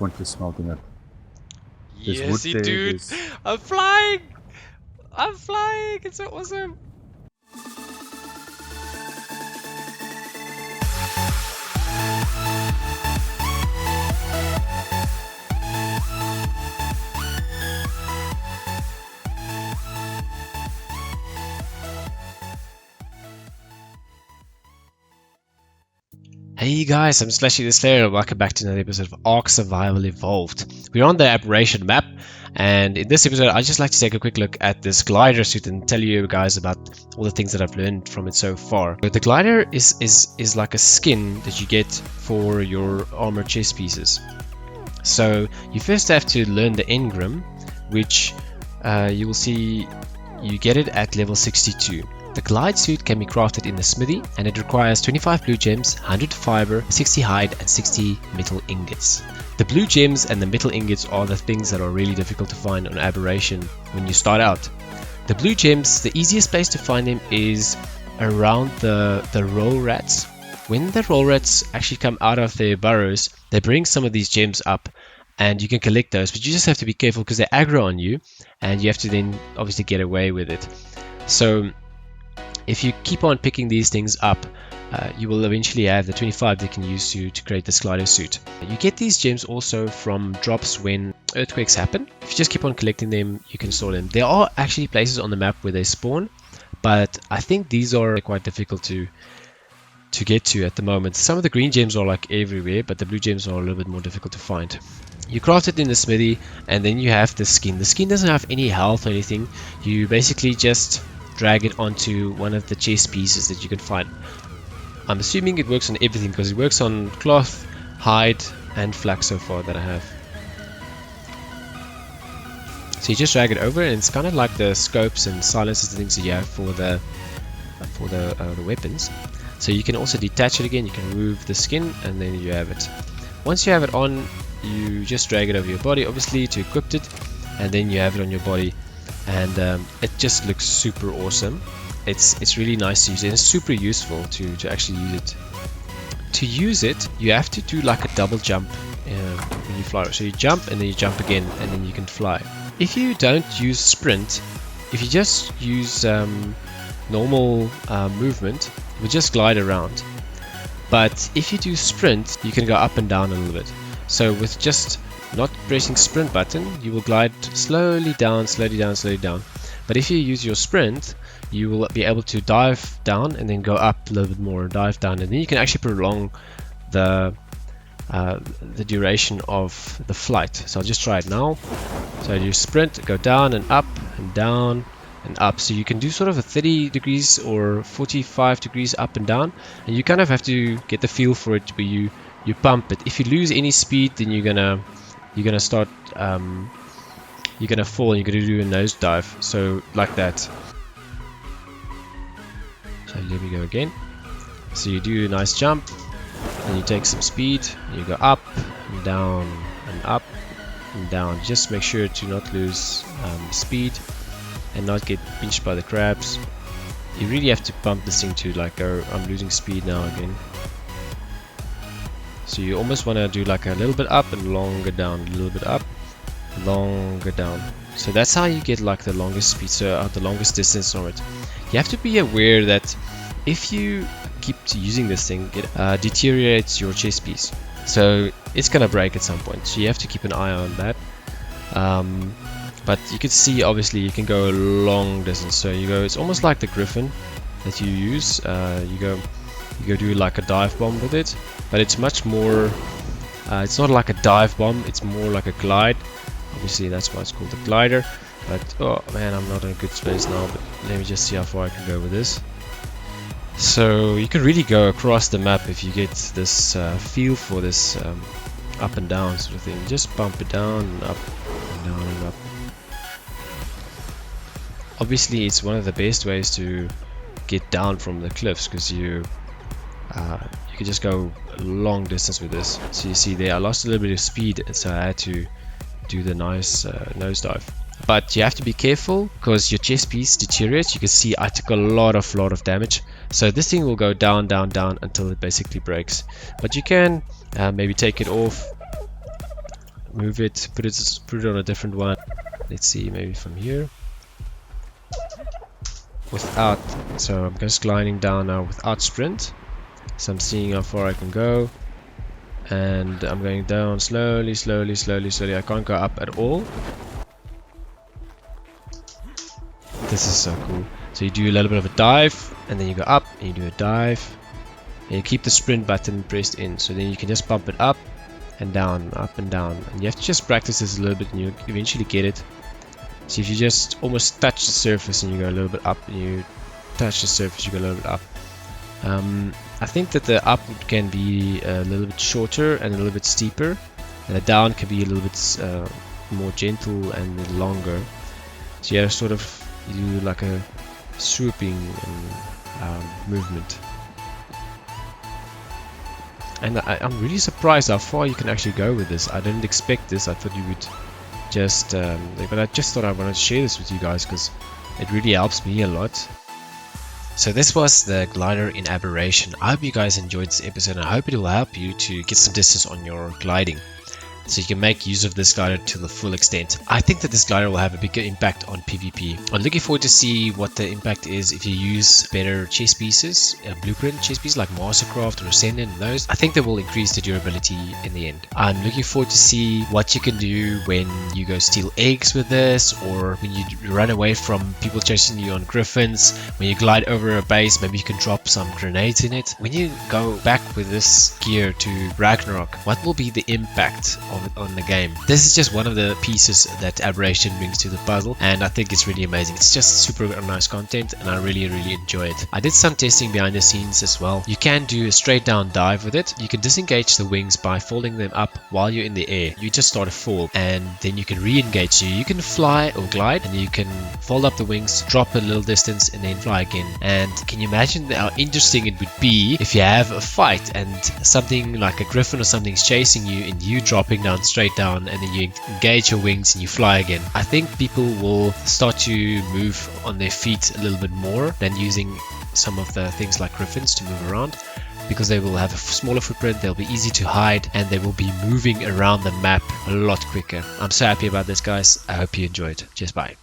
pointless smelting it. There's wood Yes, there, dude. there's... I'm flying. I'm flying. It's so awesome. Hey guys, I'm Slushy the Slayer and welcome back to another episode of Ark Survival Evolved. We're on the Aberration map, and in this episode I'd just like to take a quick look at this glider suit and tell you guys about all the things that I've learned from it so far. The glider is like a skin that you get for your armor chest pieces. So you first have to learn the engram, which you will see you get it at level 62. The glide suit can be crafted in the smithy, and it requires 25 blue gems, 100 fiber, 60 hide and 60 metal ingots. The blue gems and the metal ingots are the things that are really difficult to find on Aberration when you start out. The blue gems, the easiest place to find them is around the roll rats. When the roll rats actually come out of their burrows, they bring some of these gems up and you can collect those, but you just have to be careful because they aggro on you and you have to then obviously get away with it. So if you keep on picking these things up, you will eventually have the 25 that you can use to create this glider suit. You get these gems also from drops when earthquakes happen. If you just keep on collecting them, you can store them. There are actually places on the map where they spawn, but I think these are quite difficult to get to at the moment. Some of the green gems are like everywhere, but the blue gems are a little bit more difficult to find. You craft it in the smithy, and then you have the skin. The skin doesn't have any health or anything. You basically just drag it onto one of the chest pieces that you can find. I'm assuming it works on everything because it works on cloth, hide and flax so far that I have. So you just drag it over and it's kind of like the scopes and silencers and things that you have for the weapons. So you can also detach it again, you can remove the skin and then you have it. Once you have it on, you just drag it over your body obviously to equip it, and then you have it on your body. And it just looks super awesome. It's really nice to use and it's super useful to actually use it. To use it, you have to do like a double jump when you fly. So you jump and then you jump again and then you can fly. If you don't use sprint, if you just use normal movement, you will just glide around. But if you do sprint, you can go up and down a little bit. So with just not pressing sprint button, you will glide slowly down, slowly down, slowly down. But if you use your sprint, you will be able to dive down and then go up a little bit more, dive down, and then you can actually prolong the duration of the flight. So I'll just try it now. So I do sprint, go down and up and down and up. So you can do sort of a 30 degrees or 45 degrees up and down, and you kind of have to get the feel for it where you pump it. If you lose any speed, then you're gonna start you're gonna fall and you're gonna do a nosedive, so like that. So let me go again. So you do a nice jump and you take some speed and you go up and down and up and down. Just make sure to not lose speed and not get pinched by the crabs. You really have to pump this thing to like go, I'm losing speed now again. So you almost want to do like a little bit up and longer down, a little bit up, longer down. So that's how you get like the longest speed, so the longest distance from it. You have to be aware that if you keep using this thing, it deteriorates your chest piece. So it's gonna break at some point. So you have to keep an eye on that. But you can see obviously you can go a long distance. So you go, it's almost like the griffin that you use. You go do like a dive bomb with it, but it's much more it's not like a dive bomb, it's more like a glide. Obviously that's why it's called a glider. But oh man, I'm not in a good space now, but let me just see how far I can go with this. So you can really go across the map if you get this feel for this up and down sort of thing. Just bump it down and up and down and up. Obviously it's one of the best ways to get down from the cliffs because you can just go a long distance with this. So you see there I lost a little bit of speed, so I had to do the nice nosedive. But you have to be careful because your chest piece deteriorates. You can see I took a lot of damage. So this thing will go down, down, down until it basically breaks. But you can maybe take it off move it, put it on a different one. Let's see, maybe from here. Without, so I'm just gliding down now without sprint. So I'm seeing how far I can go. And I'm going down slowly, slowly, slowly, slowly. I can't go up at all. This is so cool. So you do a little bit of a dive, and then you go up, and you do a dive. And you keep the sprint button pressed in. So then you can just pump it up and down, up and down. And you have to just practice this a little bit, and you eventually get it. So if you just almost touch the surface and you go a little bit up, and you touch the surface, you go a little bit up. I think that the up can be a little bit shorter and a little bit steeper, and the down can be a little bit more gentle and longer. So yeah, sort of you do like a swooping movement. And I'm really surprised how far you can actually go with this. I didn't expect this. I thought you would just, but I just thought I wanted to share this with you guys because it really helps me a lot. So this was the glider in Aberration. I hope you guys enjoyed this episode, and I hope it will help you to get some distance on your gliding, so you can make use of this glider to the full extent. I think that this glider will have a bigger impact on PvP. I'm looking forward to see what the impact is if you use better chess pieces, blueprint chess pieces like Mastercraft or Ascendant and those. I think they will increase the durability in the end. I'm looking forward to see what you can do when you go steal eggs with this, or when you run away from people chasing you on griffins, when you glide over a base, maybe you can drop some grenades in it. When you go back with this gear to Ragnarok, what will be the impact on the game? This is just one of the pieces that Aberration brings to the puzzle, and I think it's really amazing. It's just super nice content, and I really enjoy it. I did some testing behind the scenes as well. You can do a straight down dive with it. You can disengage the wings by folding them up while you're in the air. You just start a fall, and then you can re-engage. So you can fly or glide, and you can fold up the wings, drop a little distance, and then fly again. And can you imagine how interesting it would be if you have a fight and something like a griffin or something's chasing you, and you dropping down straight down, and then you engage your wings and you fly again? I think people will start to move on their feet a little bit more than using some of the things like griffins to move around, because they will have a smaller footprint, they'll be easy to hide, and they will be moving around the map a lot quicker. I'm so happy about this, guys. I hope you enjoyed. Cheers, bye.